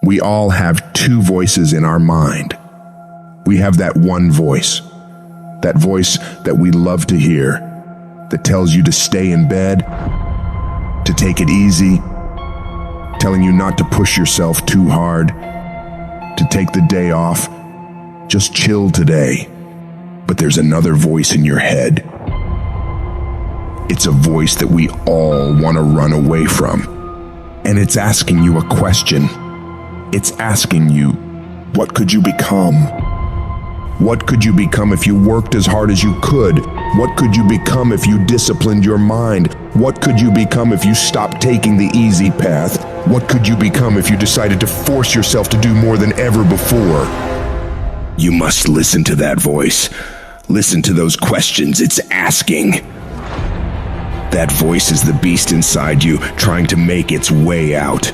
We all have two voices in our mind. We have that one voice that we love to hear, that tells you to stay in bed, to take it easy, telling you not to push yourself too hard, to take the day off, just chill today. But there's another voice in your head. It's a voice that we all want to run away from. And it's asking you a question. It's asking you, what could you become? What could you become if you worked as hard as you could? What could you become if you disciplined your mind? What could you become if you stopped taking the easy path? What could you become if you decided to force yourself to do more than ever before? You must listen to that voice. Listen to those questions it's asking. That voice is the beast inside you, trying to make its way out.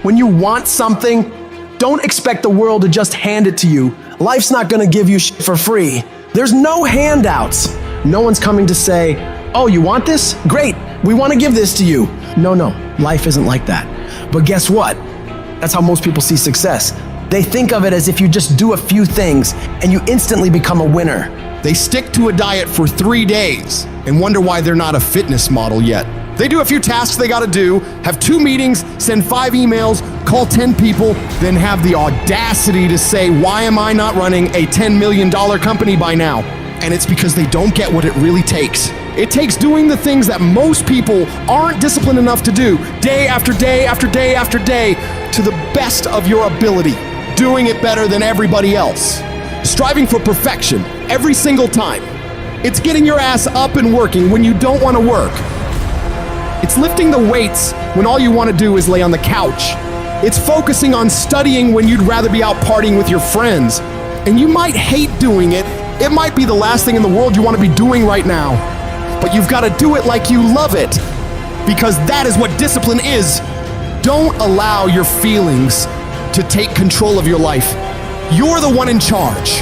When you want something, don't expect the world to just hand it to you. Life's not gonna give you shit for free. There's no handouts. No one's coming to say, oh, you want this? Great, we wanna give this to you. No, life isn't like that. But guess what? That's how most people see success. They think of it as if you just do a few things and you instantly become a winner. They stick to a diet for 3 days and wonder why they're not a fitness model yet. They do a few tasks they gotta do, have 2 meetings, send 5 emails, call 10 people, then have the audacity to say, why am I not running a $10 million company by now? And it's because they don't get what it really takes. It takes doing the things that most people aren't disciplined enough to do, day after day after day after day, to the best of your ability, doing it better than everybody else. Striving for perfection every single time. It's getting your ass up and working when you don't want to work. It's lifting the weights when all you want to do is lay on the couch. It's focusing on studying when you'd rather be out partying with your friends. And you might hate doing it. It might be the last thing in the world you want to be doing right now. But you've got to do it like you love it. Because that is what discipline is. Don't allow your feelings to take control of your life. You're the one in charge.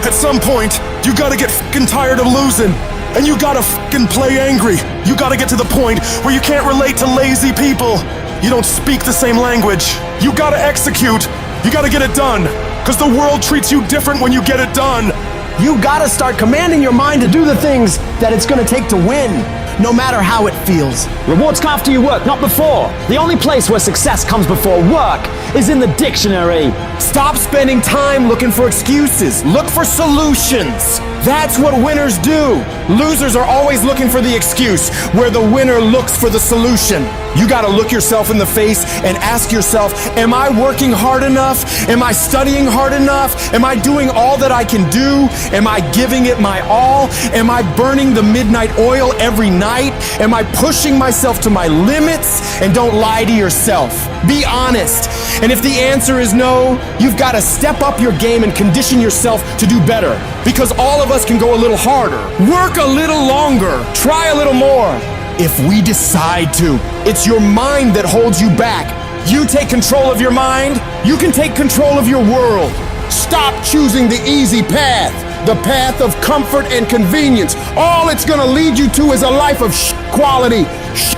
At some point, you gotta get fucking tired of losing. And you gotta fucking play angry. You gotta get to the point where you can't relate to lazy people. You don't speak the same language. You gotta execute. You gotta get it done. Cause the world treats you different when you get it done. You gotta start commanding your mind to do the things that it's gonna take to win, no matter how it feels. Rewards come after you work, not before. The only place where success comes before work is in the dictionary. Stop spending time looking for excuses. Look for solutions. That's what winners do. Losers are always looking for the excuse, where the winner looks for the solution. You gotta look yourself in the face and ask yourself, am I working hard enough? Am I studying hard enough? Am I doing all that I can do? Am I giving it my all? Am I burning the midnight oil every night? Am I pushing myself to my limits? And don't lie to yourself. Be honest. And if the answer is no, you've gotta step up your game and condition yourself to do better. Because all of us can go a little harder, work a little longer, try a little more. If we decide to, it's your mind that holds you back. You take control of your mind, you can take control of your world. Stop choosing the easy path, the path of comfort and convenience. All it's gonna lead you to is a life of quality,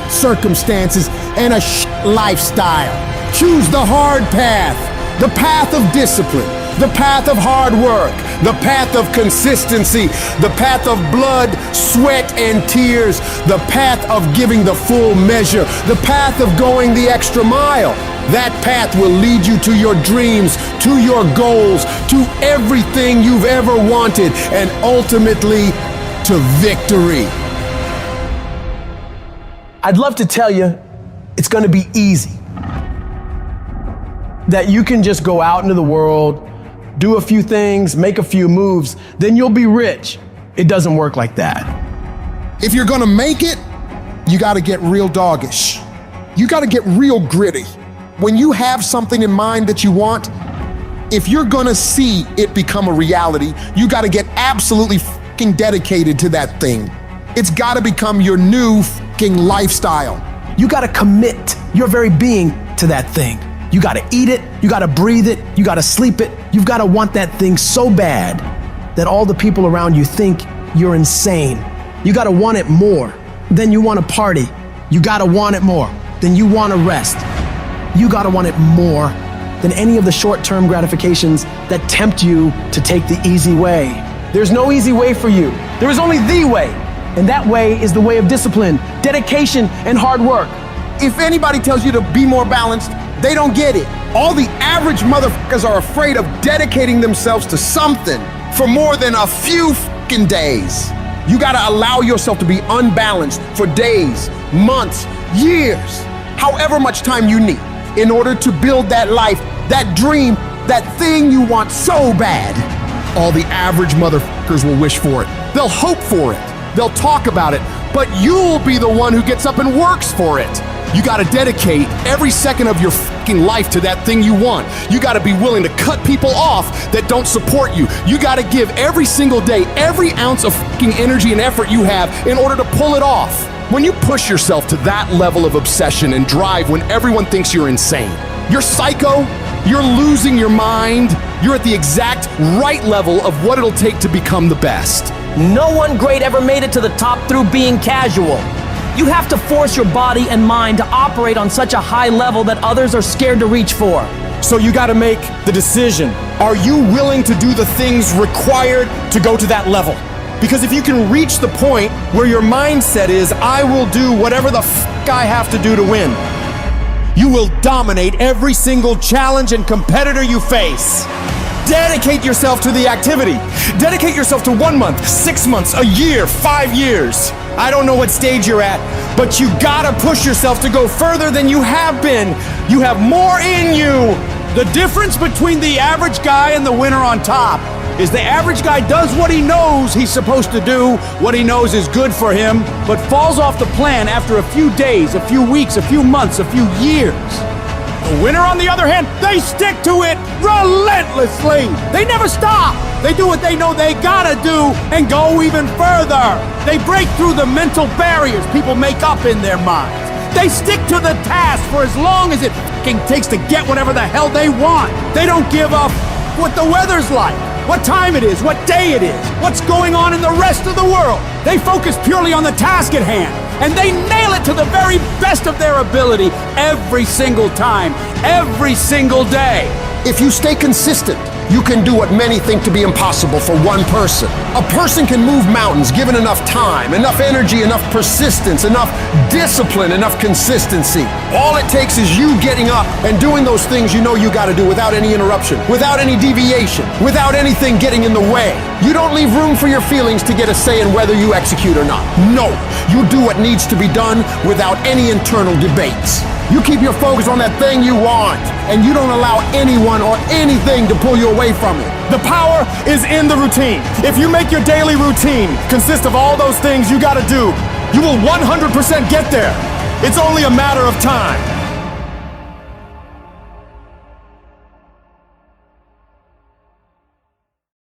circumstances, and a lifestyle. Choose the hard path, the path of discipline, the path of hard work, the path of consistency, the path of blood, sweat, and tears, the path of giving the full measure, the path of going the extra mile. That path will lead you to your dreams, to your goals, to everything you've ever wanted, and ultimately to victory. I'd love to tell you it's gonna be easy. That you can just go out into the world, do a few things, make a few moves, then you'll be rich. It doesn't work like that. If you're gonna make it, you gotta get real doggish. You gotta get real gritty. When you have something in mind that you want, if you're gonna see it become a reality, you gotta get absolutely fucking dedicated to that thing. It's gotta become your new fucking lifestyle. You gotta commit your very being to that thing. You gotta eat it, you gotta breathe it, you gotta sleep it. You've gotta want that thing so bad that all the people around you think you're insane. You gotta want it more than you wanna party. You gotta want it more than you wanna rest. You gotta want it more than any of the short-term gratifications that tempt you to take the easy way. There's no easy way for you. There is only the way. And that way is the way of discipline, dedication, and hard work. If anybody tells you to be more balanced, they don't get it. All the average motherfuckers are afraid of dedicating themselves to something for more than a few fucking days. You gotta allow yourself to be unbalanced for days, months, years, however much time you need in order to build that life, that dream, that thing you want so bad. All the average motherfuckers will wish for it. They'll hope for it. They'll talk about it, but you'll be the one who gets up and works for it. You gotta dedicate every second of your fucking life to that thing you want. You gotta be willing to cut people off that don't support you. You gotta give every single day, every ounce of fucking energy and effort you have in order to pull it off. When you push yourself to that level of obsession and drive when everyone thinks you're insane, you're psycho, you're losing your mind, you're at the exact right level of what it'll take to become the best. No one great ever made it to the top through being casual. You have to force your body and mind to operate on such a high level that others are scared to reach for. So you gotta make the decision. Are you willing to do the things required to go to that level? Because if you can reach the point where your mindset is, I will do whatever the fuck I have to do to win, you will dominate every single challenge and competitor you face. Dedicate yourself to the activity. Dedicate yourself to 1 month, 6 months, a year, 5 years. I don't know what stage you're at, but you gotta push yourself to go further than you have been. You have more in you. The difference between the average guy and the winner on top is the average guy does what he knows he's supposed to do, what he knows is good for him, but falls off the plan after a few days, a few weeks, a few months, a few years. The winner, on the other hand, they stick to it relentlessly. They never stop. They do what they know they gotta do and go even further. They break through the mental barriers people make up in their minds. They stick to the task for as long as it fucking takes to get whatever the hell they want. They don't give up what the weather's like, what time it is, what day it is, what's going on in the rest of the world. They focus purely on the task at hand, and they nail it to the very best of their ability every single time, every single day. If you stay consistent, you can do what many think to be impossible for one person. A person can move mountains given enough time, enough energy, enough persistence, enough discipline, enough consistency. All it takes is you getting up and doing those things you know you gotta do without any interruption, without any deviation, without anything getting in the way. You don't leave room for your feelings to get a say in whether you execute or not. No, you do what needs to be done without any internal debates. You keep your focus on that thing you want, and you don't allow anyone or anything to pull you away from it. The power is in the routine. If you make your daily routine consist of all those things you gotta do, you will 100% get there. It's only a matter of time.